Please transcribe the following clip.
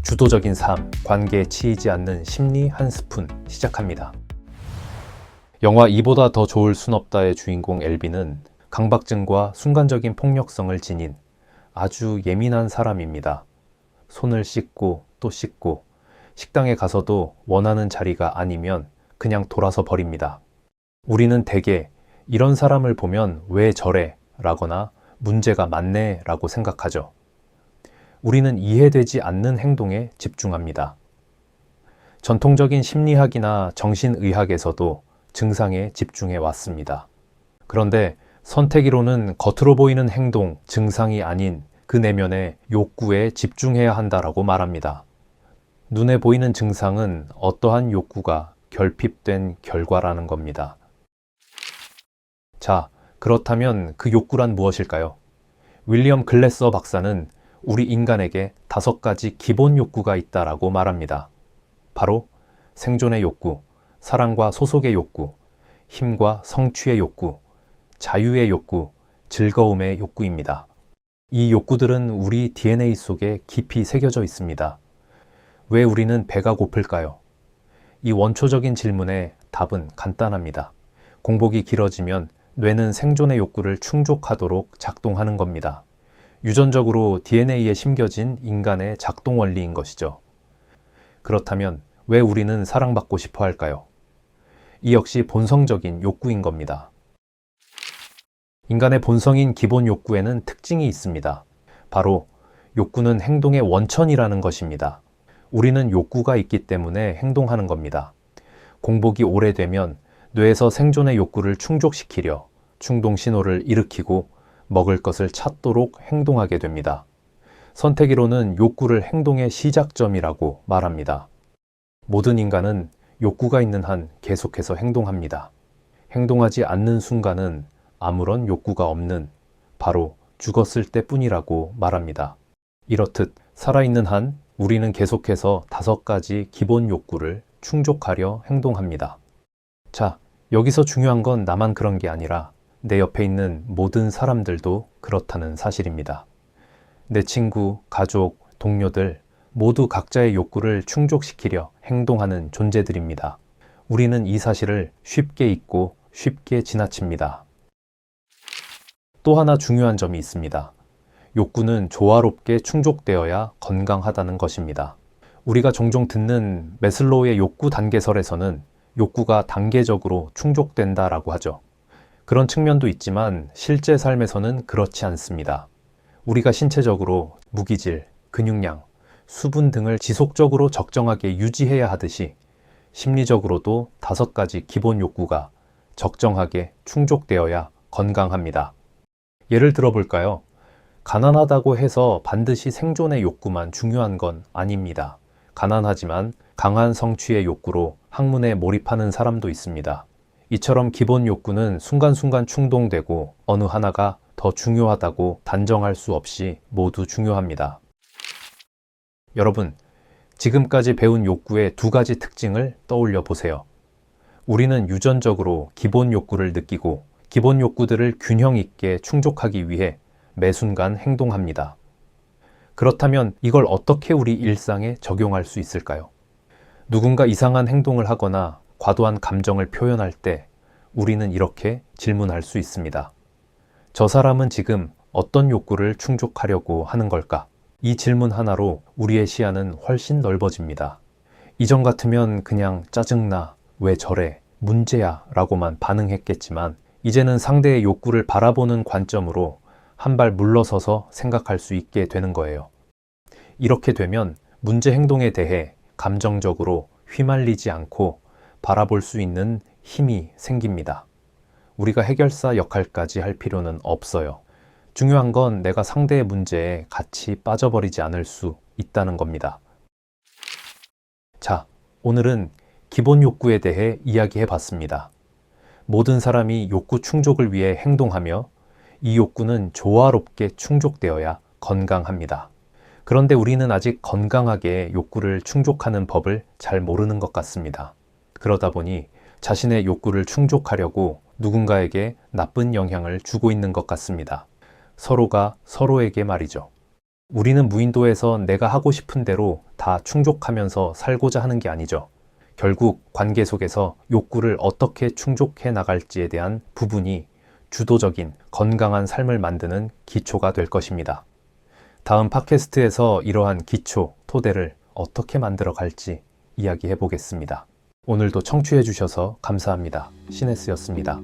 주도적인 삶, 관계에 치이지 않는 심리 한 스푼 시작합니다. 영화 이보다 더 좋을 순 없다의 주인공 엘비는 강박증과 순간적인 폭력성을 지닌 아주 예민한 사람입니다. 손을 씻고 또 씻고 식당에 가서도 원하는 자리가 아니면 그냥 돌아서 버립니다. 우리는 대개 이런 사람을 보면 왜 저래? 라거나 문제가 많네 라고 생각하죠. 우리는 이해되지 않는 행동에 집중합니다. 전통적인 심리학이나 정신의학에서도 증상에 집중해 왔습니다. 그런데 선택이론은 겉으로 보이는 행동, 증상이 아닌 그 내면의 욕구에 집중해야 한다라고 말합니다. 눈에 보이는 증상은 어떠한 욕구가 결핍된 결과라는 겁니다. 자, 그렇다면 그 욕구란 무엇일까요? 윌리엄 글래서 박사는 우리 인간에게 5가지 기본 욕구가 있다라고 말합니다. 바로 생존의 욕구, 사랑과 소속의 욕구, 힘과 성취의 욕구, 자유의 욕구, 즐거움의 욕구입니다. 이 욕구들은 우리 DNA 속에 깊이 새겨져 있습니다. 왜 우리는 배가 고플까요? 이 원초적인 질문의 답은 간단합니다. 공복이 길어지면 뇌는 생존의 욕구를 충족하도록 작동하는 겁니다. 유전적으로 DNA에 심겨진 인간의 작동 원리인 것이죠. 그렇다면 왜 우리는 사랑받고 싶어 할까요? 이 역시 본성적인 욕구인 겁니다. 인간의 본성인 기본 욕구에는 특징이 있습니다. 바로 욕구는 행동의 원천이라는 것입니다. 우리는 욕구가 있기 때문에 행동하는 겁니다. 공복이 오래되면 뇌에서 생존의 욕구를 충족시키려 충동 신호를 일으키고 먹을 것을 찾도록 행동하게 됩니다. 선택이론은 욕구를 행동의 시작점이라고 말합니다. 모든 인간은 욕구가 있는 한 계속해서 행동합니다. 행동하지 않는 순간은 아무런 욕구가 없는 바로 죽었을 때뿐이라고 말합니다. 이렇듯 살아있는 한 우리는 계속해서 5가지 기본 욕구를 충족하려 행동합니다. 자, 여기서 중요한 건 나만 그런 게 아니라 내 옆에 있는 모든 사람들도 그렇다는 사실입니다. 내 친구, 가족, 동료들 모두 각자의 욕구를 충족시키려 행동하는 존재들입니다. 우리는 이 사실을 쉽게 잊고 쉽게 지나칩니다. 또 하나 중요한 점이 있습니다. 욕구는 조화롭게 충족되어야 건강하다는 것입니다. 우리가 종종 듣는 매슬로우의 욕구 단계설에서는 욕구가 단계적으로 충족된다라고 하죠. 그런 측면도 있지만 실제 삶에서는 그렇지 않습니다. 우리가 신체적으로 무기질, 근육량, 수분 등을 지속적으로 적정하게 유지해야 하듯이 심리적으로도 5가지 기본 욕구가 적정하게 충족되어야 건강합니다. 예를 들어볼까요? 가난하다고 해서 반드시 생존의 욕구만 중요한 건 아닙니다. 가난하지만 강한 성취의 욕구로 학문에 몰입하는 사람도 있습니다. 이처럼 기본 욕구는 순간순간 충동되고 어느 하나가 더 중요하다고 단정할 수 없이 모두 중요합니다. 여러분, 지금까지 배운 욕구의 2가지 특징을 떠올려 보세요. 우리는 유전적으로 기본 욕구를 느끼고 기본 욕구들을 균형 있게 충족하기 위해 매 순간 행동합니다. 그렇다면 이걸 어떻게 우리 일상에 적용할 수 있을까요? 누군가 이상한 행동을 하거나 과도한 감정을 표현할 때 우리는 이렇게 질문할 수 있습니다. 저 사람은 지금 어떤 욕구를 충족하려고 하는 걸까? 이 질문 하나로 우리의 시야는 훨씬 넓어집니다. 이전 같으면 그냥 짜증나, 왜 저래, 문제야 라고만 반응했겠지만 이제는 상대의 욕구를 바라보는 관점으로 한 발 물러서서 생각할 수 있게 되는 거예요. 이렇게 되면 문제 행동에 대해 감정적으로 휘말리지 않고 바라볼 수 있는 힘이 생깁니다. 우리가 해결사 역할까지 할 필요는 없어요. 중요한 건 내가 상대의 문제에 같이 빠져버리지 않을 수 있다는 겁니다. 자, 오늘은 기본 욕구에 대해 이야기해 봤습니다. 모든 사람이 욕구 충족을 위해 행동하며 이 욕구는 조화롭게 충족되어야 건강합니다. 그런데 우리는 아직 건강하게 욕구를 충족하는 법을 잘 모르는 것 같습니다. 그러다 보니 자신의 욕구를 충족하려고 누군가에게 나쁜 영향을 주고 있는 것 같습니다. 서로가 서로에게 말이죠. 우리는 무인도에서 내가 하고 싶은 대로 다 충족하면서 살고자 하는 게 아니죠. 결국 관계 속에서 욕구를 어떻게 충족해 나갈지에 대한 부분이 주도적인 건강한 삶을 만드는 기초가 될 것입니다. 다음 팟캐스트에서 이러한 기초, 토대를 어떻게 만들어 갈지 이야기해 보겠습니다. 오늘도 청취해 주셔서 감사합니다. 시네스였습니다.